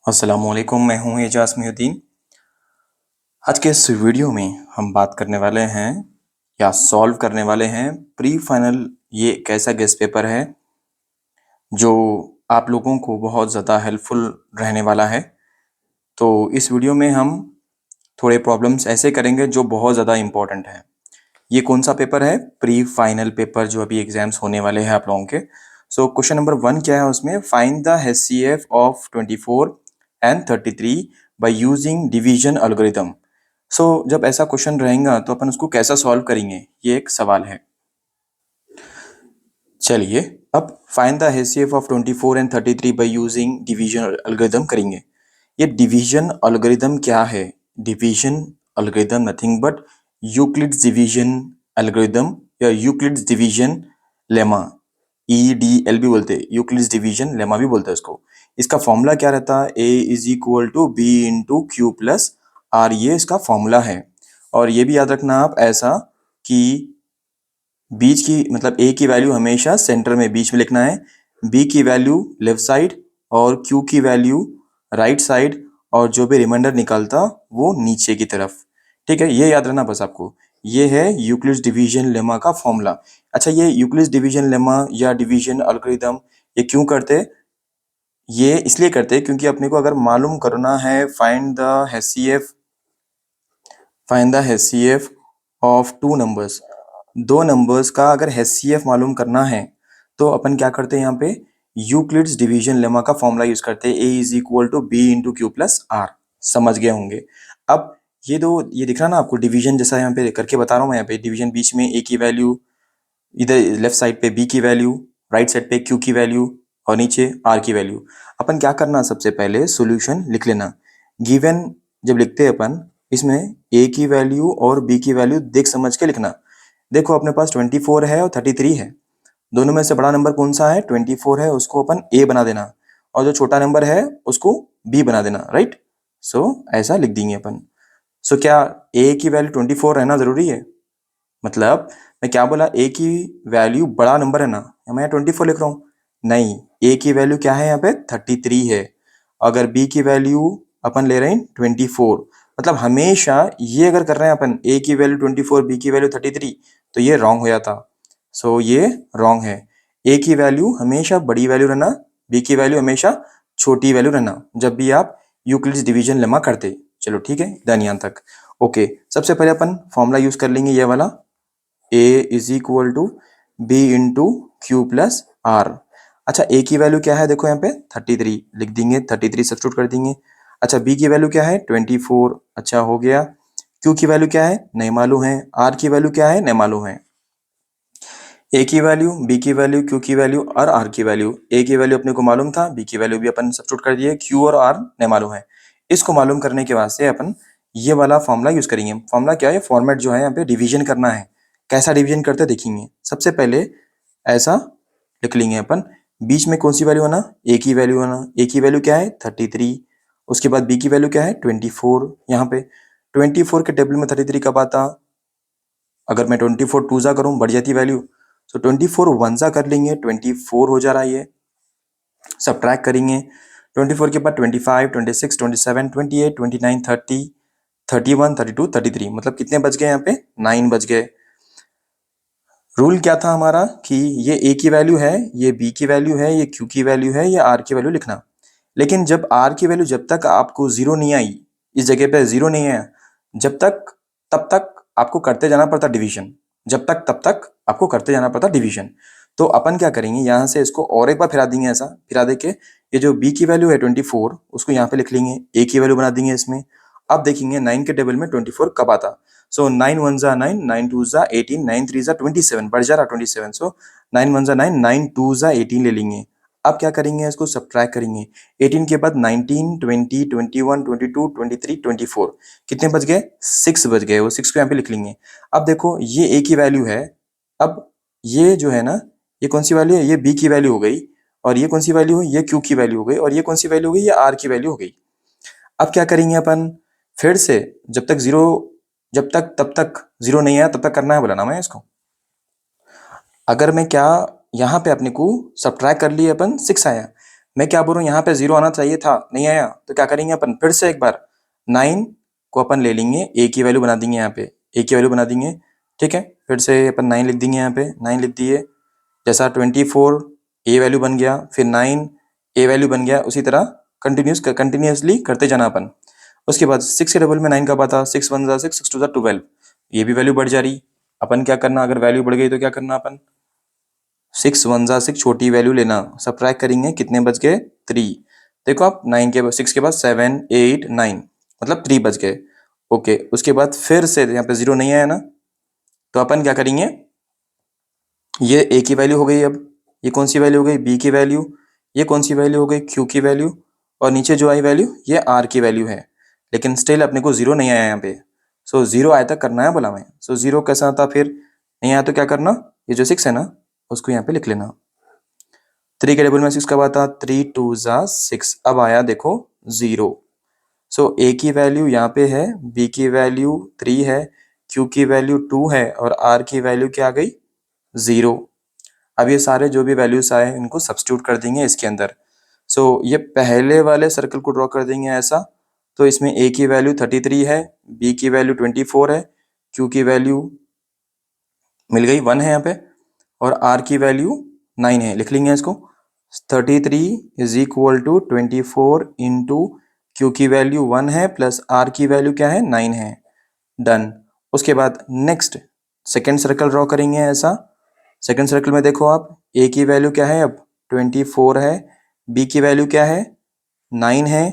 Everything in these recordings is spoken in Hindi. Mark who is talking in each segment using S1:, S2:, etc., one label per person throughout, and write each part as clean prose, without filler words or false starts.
S1: अस्सलामुअलैकुम, मैं हूँ एजाज मोहिउद्दीन। आज के इस वीडियो में हम बात करने वाले हैं या सॉल्व करने वाले हैं प्री फाइनल। ये एक ऐसा गेस्ट पेपर है जो आप लोगों को बहुत ज़्यादा हेल्पफुल रहने वाला है। तो इस वीडियो में हम थोड़े प्रॉब्लम्स ऐसे करेंगे जो बहुत ज़्यादा इम्पोर्टेंट है। ये कौन सा पेपर है? प्री फाइनल पेपर जो अभी एग्जाम्स होने वाले हैं आप लोगों के। सो क्वेश्चन नंबर 1 क्या है उसमें? Find the HCF of 24 and 33 by using division algorithm. जब ऐसा क्वेश्चन रहेगा तो अपन उसको कैसा सॉल्व करेंगे, ये एक सवाल है। चलिए अब find the HCF of 24 and 33 by using division algorithm करेंगे। ये डिवीजन एल्गोरिथम क्या है? Division algorithm nothing but Euclid's division algorithm या यूक्लिड्स डिवीजन लेमा, EDL भी बोलते हैं, यूक्लिड्स डिवीजन लेमा भी बोलते हैं उसको। इसका फॉर्मूला क्या रहता है? A is equal to B into Q plus R, ये इसका फॉर्मूला है। और ये भी याद रखना आप ऐसा कि बीच की मतलब A की वैल्यू हमेशा सेंटर में बीच में लिखना है, B की वैल्यू लेफ्ट साइड और Q की वैल्यू राइट साइड, और जो भी रिमाइंडर निकलता वो नीचे की तरफ। ठीक है, ये याद रखना बस आपको। ये है यूक्लिड्स डिवीजन लेमा का फॉर्मूला। अच्छा, ये यूक्लिड्स डिवीजन लेमा या डिवीजन एल्गोरिथम ये क्यों करते? ये इसलिए करते क्योंकि अपने को अगर मालूम करना है find the HCF of two numbers, दो नंबर्स का अगर HCF मालूम करना है तो अपन क्या करते हैं यहाँ पे? यूक्लिड्स डिवीजन लेमा का फॉर्मूला यूज करते हैं, A is equal to B into Q plus R. समझ गए होंगे। अब ये दिख रहा ना आपको डिवीजन जैसा, यहाँ पे करके बता रहा हूँ मैं। यहाँ पे डिवीजन बीच में A की वैल्यू, इधर लेफ्ट साइड पे B की वैल्यू, राइट साइड पे Q की वैल्यू और नीचे R की वैल्यू। अपन क्या करना, सबसे पहले सॉल्यूशन लिख लेना। गिवन जब लिखते हैं अपन, इसमें A की वैल्यू और B की वैल्यू देख समझ के लिखना। देखो अपने पास 24 है और 33 है, दोनों में से बड़ा नंबर कौन सा है? 24 है, उसको अपन A बना देना, और जो छोटा नंबर है उसको B बना देना। राइट, ऐसा लिख देंगे अपन। क्या A की वैल्यू 24 रहना जरूरी है? मतलब मैं क्या बोला, ए की वैल्यू बड़ा नंबर है ना, मैं 24 लिख रहा हूँ? नहीं, ए की वैल्यू क्या है यहाँ पे? 33 है। अगर बी की वैल्यू अपन ले रहे हैं 24, मतलब हमेशा ये अगर कर रहे हैं अपन ए की वैल्यू 24 बी की वैल्यू 33, तो ये रॉन्ग हो जाता। ये रॉन्ग है। ए की वैल्यू हमेशा बड़ी वैल्यू रहना, बी की वैल्यू हमेशा छोटी वैल्यू रहना जब भी आप यूक्लिड्स डिवीजन लेमा करते। चलो ठीक है, डन यहाँ तक। ओके, सबसे पहले अपन फॉर्मूला यूज कर लेंगे ये वाला, A is equal to B into Q plus R. अच्छा, A की वैल्यू क्या है? देखो यहाँ पे 33 लिख देंगे, 33 सब्स्टिट्यूट कर देंगे। अच्छा, B की वैल्यू क्या है? 24। अच्छा हो गया। Q की वैल्यू क्या है? नहीं मालूम है। R की वैल्यू क्या है? नहीं मालूम है। A की वैल्यू, B की वैल्यू, Q की वैल्यू और R की वैल्यू। A की वैल्यू अपने को मालूम था, B की वैल्यू भी अपन सब्स्टिट्यूट कर दिए, Q और R नहीं मालूम है। इसको मालूम करने के वास्ते अपन ये वाला फॉर्मूला यूज करेंगे। फॉर्मूला क्या है? फॉर्मेट जो है यहाँ पे डिवीजन करना है। कैसा डिवीजन करते देखेंगे। सबसे पहले ऐसा लिख लेंगे अपन, बीच में कौन सी वैल्यू आना? A की वैल्यू आना। A की वैल्यू क्या है? 33। उसके बाद B की वैल्यू क्या है? 24। यहाँ पे 24 के टेबल में 33 कब आता? अगर मैं 24 टू ज़ा करूँ बढ़ जाती वैल्यू, 24 वन ज़ा कर लेंगे, 24 हो जा रहा है ये। सब्ट्रैक्ट करेंगे, 24 के बाद 25, 26, 27, 28, 29, 30, 31, 32, 33, मतलब कितने बच गए यहाँ पे? 9 बच गए। रूल क्या था हमारा कि ये A की वैल्यू है, ये B की वैल्यू है, ये Q की वैल्यू है, ये R की वैल्यू लिखना। लेकिन जब R की वैल्यू जब तक आपको जीरो नहीं आई, इस जगह पे जीरो नहीं आया, जब तक तब तक आपको करते जाना पड़ता डिवीजन। जब तक तब तक आपको करते जाना पड़ता डिवीजन। तो अपन क्या करेंगे, यहाँ से इसको और एक बार फिरा देंगे, ऐसा फिरा दे के ये जो B की वैल्यू है 24, उसको यहाँ पे लिख लेंगे, A की वैल्यू बना देंगे इसमें। अब देखेंगे 9 के टेबल में 24 कब आता। 9 1 जा 9, 9 2 जा 18, 9 3 जा 27, बढ़ जा रहा 27। 9 1 जा 9, 9 2 जा 18 ले लेंगे। अब क्या करेंगे, इसको सब्ट्रैक्ट करेंगे। 18 के बाद 19, 20, 21, 22, 23, 24, कितने बच गए? 6 बच गए। वो 6 को यहाँ पे लिख लेंगे। अब देखो ये A की वैल्यू है, अब ये जो है ना, ये कौन सी वैल्यू है? ये B की वैल्यू हो गई। और ये कौन सी वैल्यू है? ये Q की वैल्यू हो गई। और ये कौन सी वैल्यू हो गई? ये R की वैल्यू हो गई। अब क्या करेंगे अपन, फिर से जब तक तब तक जीरो नहीं आया तब तक करना है, बोला ना मैं इसको। अगर मैं क्या यहाँ पे अपने को सब्ट्रैक्ट कर लिए अपन, 6 आया, मैं क्या बोल रहा हूँ, यहाँ पे 0 आना चाहिए था, नहीं आया, तो क्या करेंगे अपन फिर से एक बार 9 को अपन ले लेंगे, ए की वैल्यू बना देंगे, यहाँ पे ए की वैल्यू बना देंगे। ठीक है, फिर से अपन 9 लिख देंगे, यहाँ पे 9 लिख दिए। जैसा 24 ए वैल्यू बन गया, फिर 9 ए वैल्यू बन गया, उसी तरह कंटिन्यूसली करते जाना अपन। उसके बाद 6 के डबल में 9 कब आता, 6 1 जा 6, 6 2 जा 12, ये भी वैल्यू बढ़ जा रही। अपन क्या करना, अगर वैल्यू बढ़ गई तो क्या करना अपन, 6 1 जा 6, छोटी वैल्यू लेना, सब्ट्रैक्ट करेंगे, कितने बच गए 3। देखो आप 9 के बाद 6 के बाद 7 8 9, मतलब 3 बच गए। ओके, उसके बाद फिर से यहाँ पे 0 नहीं आया ना, तो अपन क्या करेंगे, ये ए की वैल्यू हो गई, अब ये कौन सी वैल्यू हो गई, बी की वैल्यू, ये कौन सी वैल्यू हो गई, क्यू की वैल्यू, और नीचे जो आई वैल्यू ये आर की वैल्यू है। लेकिन स्टिल अपने को 0 नहीं आया यहाँ पे, सो 0 आया तक करना है बोला मैं। सो 0 कैसा आता, फिर नहीं आया तो क्या करना, ये जो 6 है ना उसको यहाँ पे लिख लेना। 3 के डबल में 6 कब आता, 3 2 जा 6, अब आया देखो 0। सो ए की वैल्यू यहाँ पे है, बी की वैल्यू 3 है, क्यू की वैल्यू 2 है, और आर की वैल्यू क्या आ गई 0। अब ये सारे जो भी वैल्यूज आए इनको सब्स्टिट्यूट कर देंगे इसके अंदर। सो ये पहले वाले सर्कल को ड्रॉ कर देंगे ऐसा, तो इसमें ए की वैल्यू 33 है, बी की वैल्यू 24 है, क्यू की वैल्यू मिल गई 1 है यहाँ पे, और आर की वैल्यू 9 है। लिख लेंगे इसको, 33 is equal to 24 into Q की वैल्यू 1 है प्लस आर की वैल्यू क्या है 9 है। डन। उसके बाद नेक्स्ट सेकेंड सर्कल ड्रॉ करेंगे ऐसा। सेकेंड सर्कल में देखो आप, ए की वैल्यू क्या है अब 24 है, बी की वैल्यू क्या है 9 है,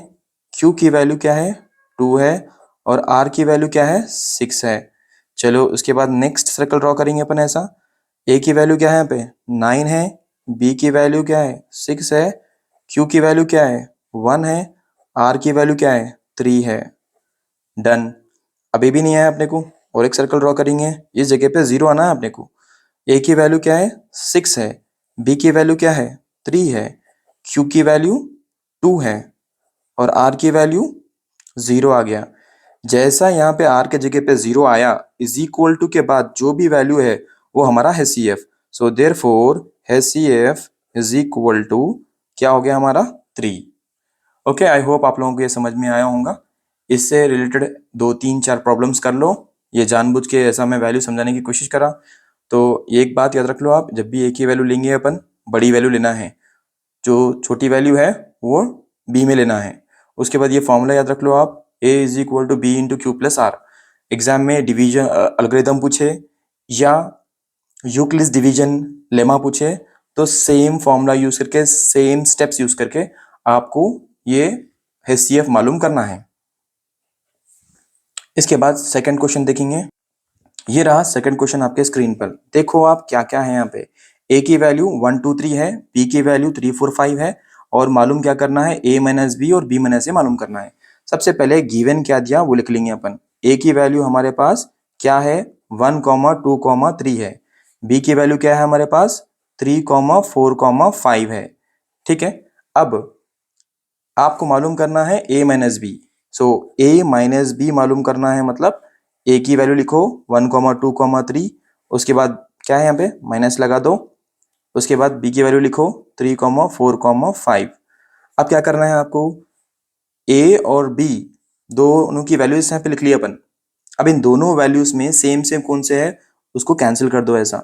S1: क्यू की वैल्यू क्या है 2 है, और आर की वैल्यू क्या है 6 है। चलो उसके बाद नेक्स्ट सर्कल ड्रॉ करेंगे अपन ऐसा। ए की वैल्यू क्या है यहाँ पे 9 है, बी की वैल्यू क्या है 6 है, क्यू की वैल्यू क्या है 1 है, आर की वैल्यू क्या है 3 है। डन। अभी भी नहीं आया अपने को, और एक सर्कल ड्रॉ करेंगे, इस जगह पे 0 आना है अपने को। ए की वैल्यू क्या है 6 है, बी की वैल्यू क्या है 3 है, क्यू की वैल्यू 2 है, और आर की वैल्यू 0 आ गया। जैसा यहाँ पे आर के जगह पे 0 आया, इज इक्वल टू के बाद जो भी वैल्यू है वो हमारा है C F. So therefore है C F is equal to क्या हो गया हमारा 3। ओके, आई होप आप लोगों को ये समझ में आया होगा। इससे रिलेटेड 2 3 4 प्रॉब्लम्स कर लो। ये जानबूझ के ऐसा मैं वैल्यू समझाने की कोशिश करा। तो एक बात याद रख लो आप, जब भी एक ही वैल्यू लेंगे अपन, बड़ी वैल्यू लेना है, जो छोटी वैल्यू है वो बी में लेना है। उसके बाद ये फॉर्मूला याद रख लो आप, A is equal to B into Q plus R. Exam में डिवीजन अलगोरिदम पूछे या यूक्लिड्स डिवीजन लेमा पूछे, तो सेम फॉर्मूला यूज करके, सेम स्टेप्स यूज करके आपको ये एचसीएफ मालूम करना है। इसके बाद सेकंड क्वेश्चन देखेंगे। ये रहा सेकंड क्वेश्चन आपके स्क्रीन पर। देखो आप क्या क्या है यहाँ पे। ए की वैल्यू 1 2 3 है, बी की वैल्यू 3 4 5 है, और मालूम क्या करना है, ए माइनस बी और बी माइनस ए मालूम करना है। सबसे पहले गिवन क्या दिया वो लिख लेंगे अपन। ए की वैल्यू हमारे पास क्या है 1 2 3 है, बी की वैल्यू क्या है हमारे पास 3 4 5 है। ठीक है, अब आपको मालूम करना है ए minus B. So A minus B मालूम करना है, मतलब ए की वैल्यू लिखो 1 2 3, उसके बाद क्या है यहाँ पे माइनस लगा दो। उसके बाद बी की वैल्यू लिखो 3 4 5। अब क्या करना है आपको, ए और बी दोनों की वैल्यूज यहाँ पे लिख लिया अपन। अब इन दोनों वैल्यूज में सेम सेम कौन से है उसको कैंसिल कर दो ऐसा।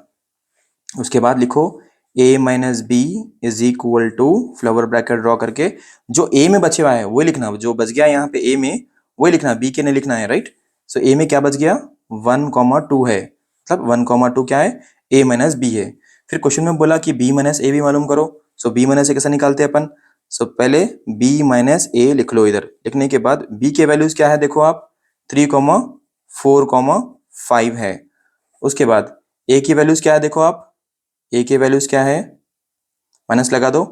S1: उसके बाद लिखो a minus B is equal to, flower bracket draw करके जो a में बचे हुआ है वही लिखना, जो बच गया यहाँ पे a में वही लिखना, b के नहीं लिखना है, राइट। सो a में क्या बच गया 1 2 है, मतलब 1 2 क्या है a माइनस बी है। फिर क्वेश्चन में बोला कि b माइनस ए भी मालूम करो। सो b माइनस ए कैसे निकालते हैं अपन, सो पहले b माइनस ए लिख लो इधर। लिखने के बाद b के वैल्यूज क्या है देखो आप 3 4 5 है। उसके बाद a की वैल्यूज क्या है देखो आप, ए के वैल्यूज क्या है माइनस लगा दो।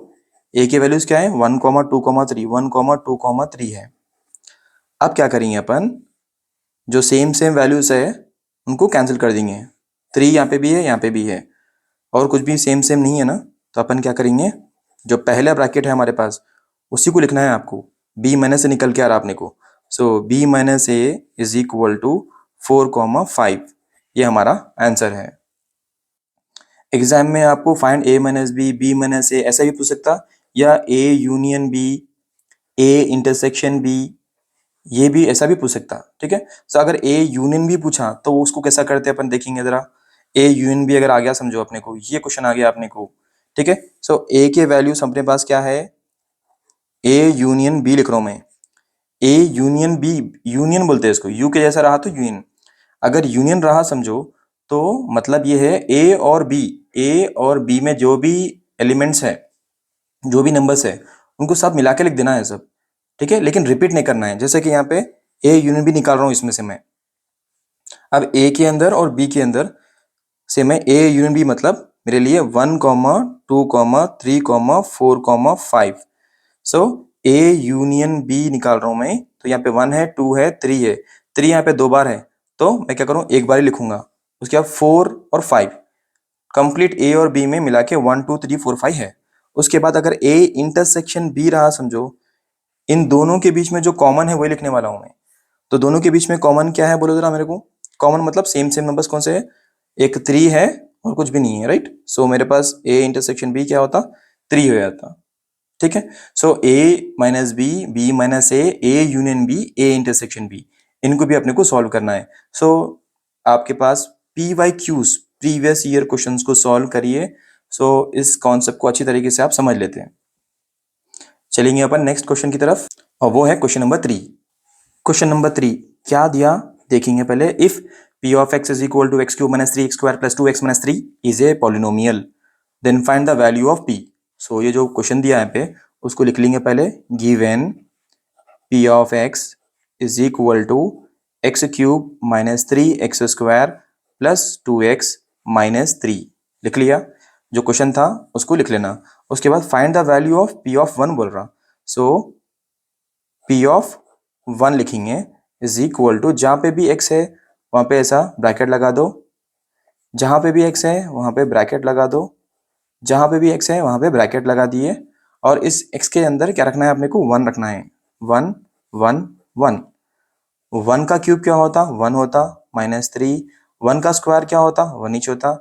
S1: ए के वैल्यूज क्या है 1 2 3, 1 2 3 है। अब क्या करेंगे अपन, जो सेम सेम वैल्यूज है उनको कैंसिल कर देंगे। 3 यहाँ पे भी है, यहाँ पे भी है, और कुछ भी सेम सेम नहीं है ना, तो अपन क्या करेंगे, जो पहला ब्रैकेट है हमारे पास उसी को लिखना है आपको। बी माइनस से निकल के आ रहा अपने को। So B minus A is equal to 4 5, ये हमारा आंसर है। एग्जाम में आपको find A minus B, B minus A ऐसा भी पूछ सकता, या A union B, A intersection B, ये भी ऐसा भी पूछ सकता, ठीक है। तो अगर ए यूनियन बी पूछा तो उसको कैसा करते हैं अपन देखेंगे जरा। ए यूनियन बी अगर आ गया, समझो अपने को ये क्वेश्चन आ गया अपने को, ठीक है। सो ए के वैल्यूज अपने पास क्या है, ए यूनियन बी लिख रहा हूं मैं। ए यूनियन बी, यूनियन बोलते हैं इसको, यू के जैसा रहा तो यूनियन। अगर यूनियन रहा समझो तो मतलब ये है ए और बी, ए और बी में जो भी एलिमेंट्स है, जो भी नंबर्स है, उनको सब मिला के लिख देना है सब, ठीक है। लेकिन रिपीट नहीं करना है। जैसे कि यहाँ पे ए यूनियन बी निकाल रहा हूँ इसमें से मैं। अब ए के अंदर और बी के अंदर से मैं ए यूनियन बी मतलब मेरे लिए 1,2,3,4,5। सो ए यूनियन बी निकाल रहा हूं मैं, तो यहाँ पे 1 है, 2 है, 3 है। 3 यहाँ पे 2 बार है, तो मैं क्या करूँ, एक बार ही लिखूंगा। उसके बाद 4 और 5 कंप्लीट ए और बी में मिला के 1 2 3 4 5 है। उसके बाद अगर ए इंटरसेक्शन बी रहा समझो, इन दोनों के बीच में जो कॉमन है वही लिखने वाला हूं मैं। तो दोनों के बीच में कॉमन क्या है बोलो जरा मेरे को। कॉमन मतलब सेम सेम नंबर्स कौन से है, एक 3 है और कुछ भी नहीं है, राइट। सो मेरे पास ए इंटरसेक्शन बी क्या होता, 3 हो जाता, ठीक है। So A minus B, B minus A union B, A intersection B, इनको भी अपने को सॉल्व करना है। सो आपके पास P Y Qs, previous year questions को सॉल्व करिए। सो इस कॉन्सेप्ट को अच्छी तरीके से आप समझ लेते हैं। चलेंगे अपन नेक्स्ट क्वेश्चन की तरफ, और वो है क्वेश्चन नंबर 3। क्वेश्चन नंबर 3 क्या दिया देखेंगे पहले। If p of x is equal to x cube minus 3x square plus 2x minus 3 is a polynomial, then find the value of p। सो ये जो क्वेश्चन दिया है पे उसको लिख लेंगे पहले। Given p of x is equal to x cube minus 3x square plus 2x minus 3, लिख लिया। जो क्वेश्चन था उसको लिख लेना। उसके बाद find the value of p of 1 बोल रहा। सो p of 1 लिखेंगे इज इक्वल टू, जहां पे भी x है वहां पे ऐसा ब्रैकेट लगा दो, जहां पे भी x है वहां पे ब्रैकेट लगा दो, जहां पे भी x है वहां पे ब्रैकेट लगा दिए। और इस x के अंदर क्या रखना है अपने को, 1 रखना है। 1 1 1। 1 का क्यूब क्या होता, 1 होता, माइनस 3। 1 का स्क्वायर क्या होता, 1 ईच होता,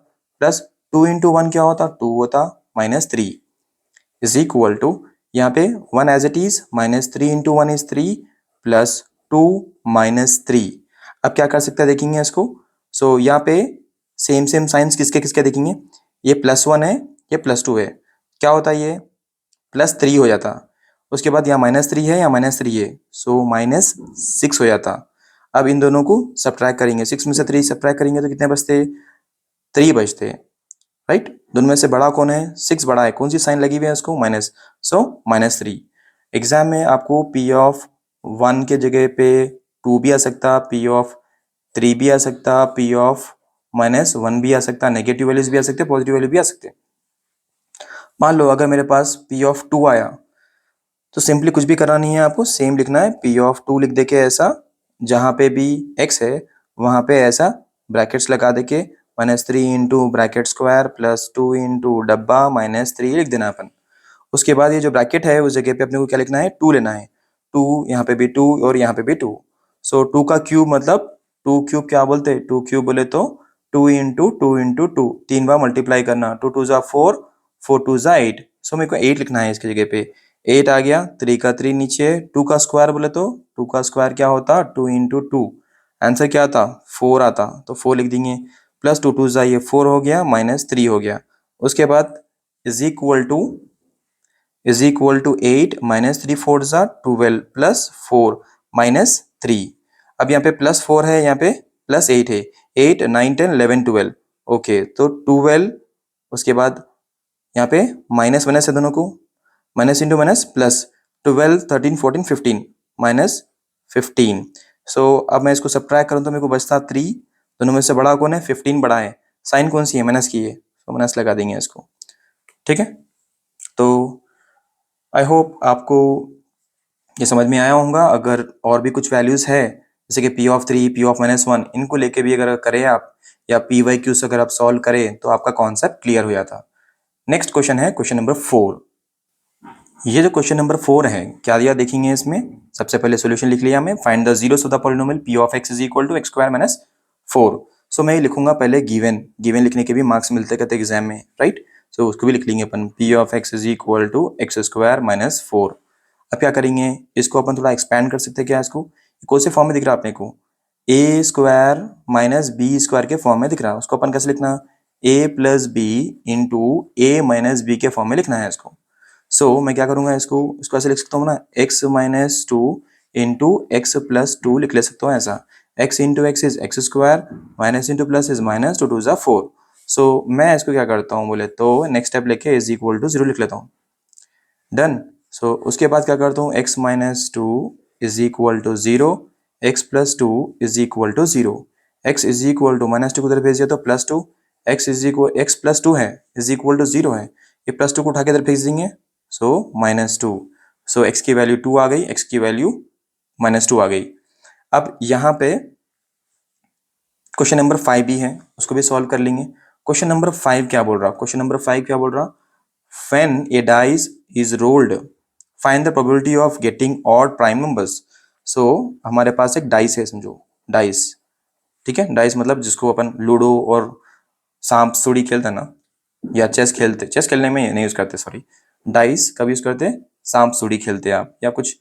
S1: प्लस 2 इंटू 1 क्या होता, 2 होता, माइनस 3 इज इक्वल टू, यहाँ पे 1 as it is, minus 3 into 1 is 3, plus 2 minus 3। अब क्या कर सकते हैं देखेंगे इसको। सो यहाँ पे सेम सेम साइंस किसके किसके देखेंगे, ये +1 है, ये +2 है, क्या होता है ये +3 हो जाता। उसके बाद यहाँ -3 है, यहाँ -3 है, सो -6 हो जाता। अब इन दोनों को सब्ट्रैक्ट करेंगे, 6 में से 3 सब्ट्रैक्ट करेंगे तो कितने बचते, 3 बचते, राइट। दोनों में से बड़ा कौन है, 6 बड़ा है, कौन सी साइन लगी हुई है इसको, माइनस, सो -3। एग्जाम में आपको p ऑफ 1 के जगह पे 2 भी आ सकता, p ऑफ 3 भी आ सकता, p ऑफ -1 भी आ सकता, नेगेटिव वैल्यूज भी आ सकते, पॉजिटिव वैल्यू भी आ सकते। मान लो अगर मेरे पास p ऑफ 2 आया तो सिंपली कुछ भी करना नहीं है आपको, सेम लिखना है, p ऑफ 2 लिख दे के ऐसा, जहां पे भी x है वहां पे ऐसा ब्रैकेट्स लगा दे के -3 into bracket square plus 2 into डब्बा -3 लिख देना अपन। उसके बाद ये जो ब्रैकेट है उस जगह पे अपने को क्या लिखना है, 2 लेना है। 2 यहाँ पे भी 2 और यहाँ पे भी 2। सो 2 का क्यूब मतलब 2 क्यूब क्या बोलते हैं, 2 क्यूब बोले तो 2 इंटू 2 इंटू 2, 3 बार मल्टीप्लाई करना, 2 2 जा 4, 4 2 जा 8। सो मेरे को 8 लिखना है इसकी जगह पे। 8 आ गया, 3 का 3 नीचे, 2 का स्क्वायर बोले तो 2 का स्क्वायर क्या होता, 2 इंटू 2। आंसर क्या आता, 4 आता, तो 4 लिख देंगे, प्लस 2 2 जा ये 4 हो गया, -3 हो गया। उसके बाद इज इक्वल टू 8 -3 4 जा 12 प्लस 4 -3। अब यहाँ पे +4 है, यहाँ पे +8 है, 8 9 10 11 12, ओके तो 12। उसके बाद यहाँ पे माइनस माइनस है दोनों को, माइनस इंटू माइनस प्लस, 12 13 14 15 -15। सो अब मैं इसको सब्ट्रैक्ट करूँ तो मेरे को बचता 3। दोनों में से बड़ा कौन है, 15 बड़ा है, साइन कौन सी है, माइनस की है, तो माइनस लगा देंगे इसको, ठीक है। तो आई होप आपको ये समझ में आया होगा। अगर और भी कुछ वैल्यूज है जैसे कि p ऑफ 3, p ऑफ -1, इनको लेके भी अगर करें आप, या पी वाई क्यू से अगर आप सॉल्व करें तो आपका कॉन्सेप्ट क्लियर हो जाता। नेक्स्ट क्वेश्चन है क्वेश्चन नंबर 4। ये जो क्वेश्चन नंबर 4 है क्या दिया देखेंगे इसमें। सबसे पहले सॉल्यूशन लिख लिया मैं, find the zeros of the polynomial p of x is equal to x square minus 4। So मैं लिखूंगा पहले गिवन, गिवन लिखने के भी मार्क्स मिलते कहते एग्जाम में, राइट। सो उसको भी लिख लेंगे अपन, P of X is equal to X square minus 4। अब क्या करेंगे, इसको अपन थोड़ा एक्सपैंड कर सकते हैं क्या, इसको कौन से फॉर्म में दिख रहा है अपने को, ए स्क्वायर माइनस बी स्क्वायर के फॉर्म में दिख रहा है, उसको अपन कैसे लिखना, ए प्लस बी इंटू ए माइनस बी के फॉर्म में लिखना है इसको। सो मैं क्या करूंगा, इसको इसको ऐसे लिख सकता हूँ ना, x minus two into x plus two लिख ले सकता हूँ ऐसा, x into x is x square, minus into plus is minus, two two ज़ा 4। सो मैं इसको क्या करता हूँ बोले तो नेक्स्ट स्टेप लेके इज इक्वल टू 0 लिख लेता हूँ, डन। सो उसके बाद क्या करता हूँ, x minus two is equal to 0, x plus two is equal to 0, x is equal to minus two को उधर भेज दिया तो plus two, x is equal x plus two है इज इक्वल टू 0 है, ये प्लस टू को उठा के इधर भेज देंगे, सो माइनस टू। सो एक्स की वैल्यू 2 आ गई, एक्स की वैल्यू माइनस 2 आ गई। अब यहाँ पे क्वेश्चन नंबर 5 भी है, उसको भी सॉल्व कर लेंगे। क्वेश्चन नंबर 5 क्या बोल रहा, क्वेश्चन नंबर 5 क्या बोल रहा, when a dice is rolled find the probability of getting odd prime numbers। so हमारे पास एक डाइस है, समझो डाइस, ठीक है, डाइस मतलब जिसको अपन लूडो और सांप सीढ़ी खेलते हैं ना, या चेस खेलते, चेस खेलने में नहीं यूज करते, सॉरी, डाइस कब यूज करते, सांप सीढ़ी खेलते हैं आप, या कुछ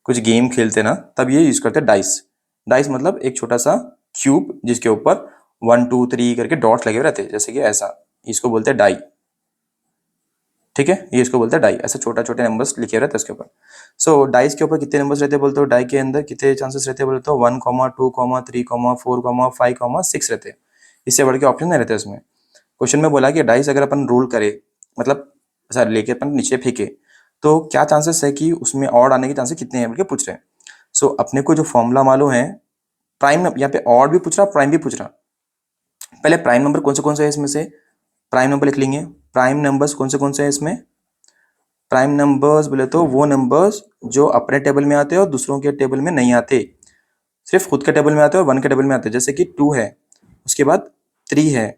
S1: कुछ गेम खेलते ना, तब ये यूज करते हैं डाइस। डाइस मतलब एक छोटा सा क्यूब जिसके ऊपर 1 2 3 करके डॉट्स लगे हुए रहते हैं, जैसे कि ऐसा, इसको बोलते हैं डाई, ठीक है, ये इसको बोलते हैं डाई, ऐसे छोटा छोटे नंबर्स लिखे रहते हैं उसके ऊपर। सो डाइस के ऊपर कितने नंबर्स रहते हैं बोलते हो, डाई के अंदर कितने चांसेस रहते हैं बोलते हो, 1 2 3 4 5 6 रहते हैं, इससे बढ़ के ऑप्शन नहीं रहते उसमें। क्वेश्चन में बोला कि डाइस अगर अपन रोल करे, मतलब ऐसा लेके अपन नीचे फेंके, तो क्या चांसेस है कि उसमें ऑड आने के चांसेस कितने हैं बोल के पूछ रहे हैं। सो अपने को जो फॉर्मूला मालूम है, प्राइम, यहाँ पे ऑड भी पूछ रहा, प्राइम भी पूछ रहा। पहले प्राइम नंबर कौन से है इसमें से, प्राइम नंबर लिख लेंगे। प्राइम नंबर्स कौन से हैं इसमें, प्राइम नंबर्स बोले तो वो नंबर्स जो अपने टेबल में आते हैं और दूसरों के टेबल में नहीं आते, सिर्फ खुद के टेबल में आते हैं और 1 के टेबल में आते हैं, जैसे कि 2 है, उसके बाद 3 है,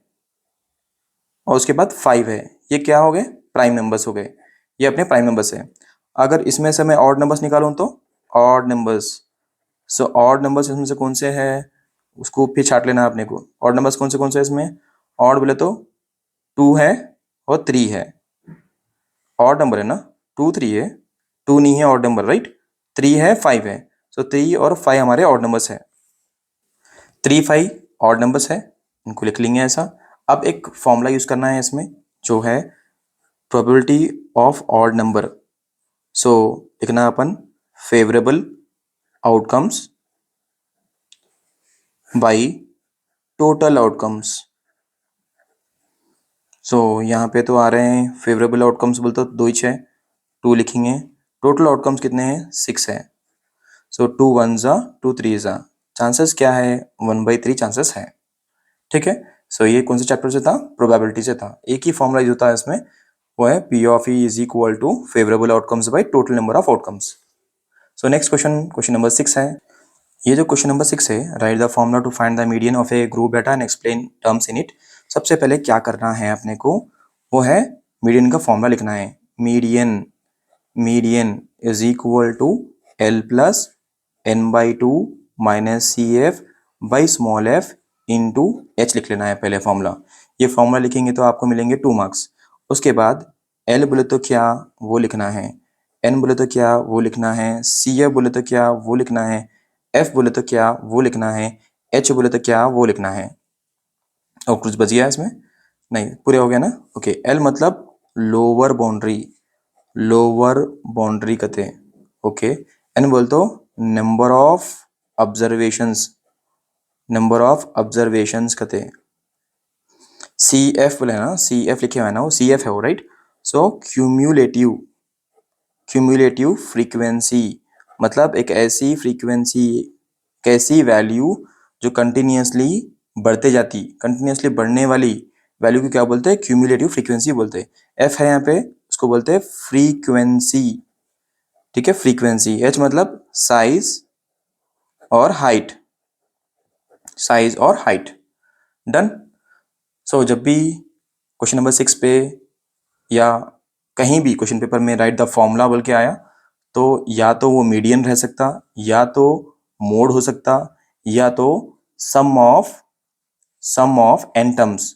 S1: और उसके बाद 5 है, ये क्या हो गए, प्राइम नंबर्स हो गए, ये अपने प्राइम नंबर्स है। अगर इसमें से मैं ऑड नंबर्स निकालूं तो odd numbers, so odd numbers इसमें से कौन से है, उसको फिर छाट लेना अपने को, ऑड नंबर्स कौन से है इसमें, ऑड बोले तो 2 है और 3 है, ऑड नंबर है ना, 2 3 है, 2 नहीं है ऑड नंबर, राइट, 3 है 5 है, सो 3 और 5 हमारे ऑड नंबर्स है, 3 5 ऑड नंबर्स है, इनको लिख लेंगे ऐसा। अब एक फॉर्मूला यूज करना है इसमें, जो है probability of odd number. So लिखना अपन favourable outcomes by total outcomes. So यहाँ पे तो आ रहे हैं फेवरेबल आउटकम्स बोलते तो 2 ही है, 2 लिखेंगे, टोटल आउटकम्स कितने हैं, 6 है, सो 2 1 जा 2 3 जा, चांसेस क्या है, 1/3 चांसेस है, ठीक है। सो ये कौन से चैप्टर से था, प्रोबेबिलिटी से था। एक ही फॉर्मूला यूज होता है इसमें, वो है P of E is equal to favourable outcomes by total number of outcomes. So next question, question number 6 है। ये जो क्वेश्चन नंबर 6 है, write the formula to find the median of a group data and explain terms in it. सबसे पहले क्या करना है अपने को, वो है मीडियन का फॉर्मूला लिखना है। Median, median is equal to L plus N by two minus C F by small F into H लिख लेना है पहले फॉर्मूला। ये फॉर्मूला लिखेंगे तो आपको मिलेंगे 2 मार्क्स। उसके बाद एल बोले तो क्या वो लिखना है, एन बोले तो क्या वो लिखना है, सी एफ बोले तो क्या वो लिखना है, एफ बोले तो क्या वो लिखना है, एच बोले तो क्या वो लिखना है। और कुछ बच गया इसमें, नहीं पूरे हो गया ना, ओके। एल मतलब लोअर बाउंड्री, लोअर बाउंड्री कहते हैं, ओके। एन बोल तो number of observations, number of observations कहते हैं। सी एफ बोले ना, सी एफ लिखे हुआ है ना, वो सी एफ है वो, राइट। सो क्यूम्यूलेटिव, क्यूम्यूलेटिव फ्रीक्वेंसी मतलब एक ऐसी फ्रीक्वेंसी, कैसी वैल्यू जो कंटिन्यूसली बढ़ते जाती, कंटिन्यूसली बढ़ने वाली वैल्यू को क्या बोलते हैं, क्यूम्यूलेटिव फ्रीक्वेंसी बोलते हैं। एफ है यहाँ पे, उसको बोलते हैं फ्रीक्वेंसी, ठीक है, फ्रीक्वेंसी। एच मतलब साइज और हाइट, साइज और हाइट, डन। सो जब भी क्वेश्चन नंबर 6 पे या कहीं भी क्वेश्चन पेपर में राइट द फॉर्मूला बोल के आया, तो या तो वो मीडियन रह सकता, या तो मोड हो सकता, या तो sum of, sum of N terms,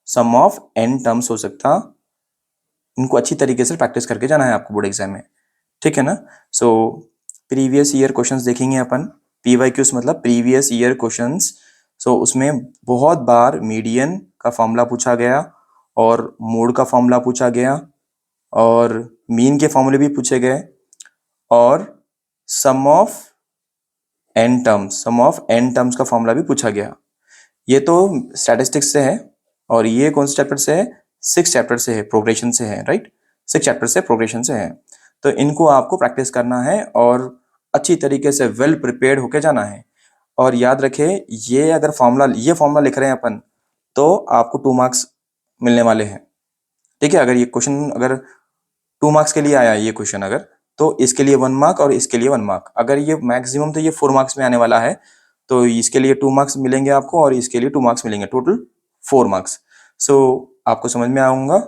S1: sum of N terms हो सकता, इनको अच्छी तरीके से प्रैक्टिस करके जाना है आपको बोर्ड एग्जाम में, ठीक है ना। सो प्रीवियस ईयर क्वेश्चंस देखेंगे अपन। पीवाईक्यूज मतलब प्रीवियस ईयर क्वेश्चंस। सो उसमें बहुत बार मीडियन का फॉर्मूला पूछा गया और मोड का फॉर्मूला पूछा गया और मीन के फॉर्मूले भी पूछे गए और सम ऑफ एन टर्म्स का फॉर्मूला भी पूछा गया। ये तो स्टैटिस्टिक्स से है और ये कौन से चैप्टर से है, 6 चैप्टर से है, प्रोग्रेशन से है, राइट। 6 चैप्टर से प्रोग्रेशन से है। तो इनको आपको प्रैक्टिस करना है और अच्छी तरीके से वेल प्रिपेयर्ड होके जाना है। और याद रखें ये अगर ये फॉर्मूला लिख रहे हैं अपन तो आपको 2 मार्क्स मिलने वाले हैं, ठीक है। अगर ये क्वेश्चन अगर 2 मार्क्स के लिए आया ये क्वेश्चन अगर, तो इसके लिए 1 मार्क और इसके लिए 1 मार्क। अगर ये मैक्सिमम तो ये 4 मार्क्स में आने वाला है तो इसके लिए 2 मार्क्स मिलेंगे आपको और इसके लिए 2 मार्क्स मिलेंगे, टोटल 4 मार्क्स। सो आपको समझ में आऊंगा।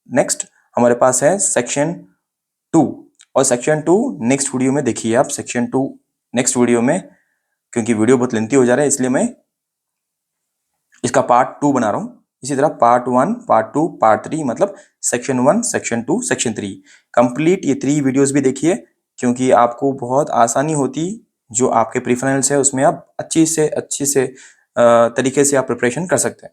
S1: नेक्स्ट हमारे पास है सेक्शन 2 और सेक्शन 2 नेक्स्ट वीडियो में देखिए आप। सेक्शन 2 नेक्स्ट वीडियो में, क्योंकि वीडियो बहुत लेंथी हो जा रहा है इसलिए मैं इसका पार्ट 2 बना रहा हूँ। इसी तरह पार्ट 1, पार्ट 2, पार्ट 3 मतलब सेक्शन 1, सेक्शन 2, सेक्शन 3 कंप्लीट ये 3 वीडियोस भी देखिए, क्योंकि आपको बहुत आसानी होती जो आपके प्रीफरेंस है उसमें आप अच्छी से तरीके से आप प्रिपरेशन कर सकते हैं।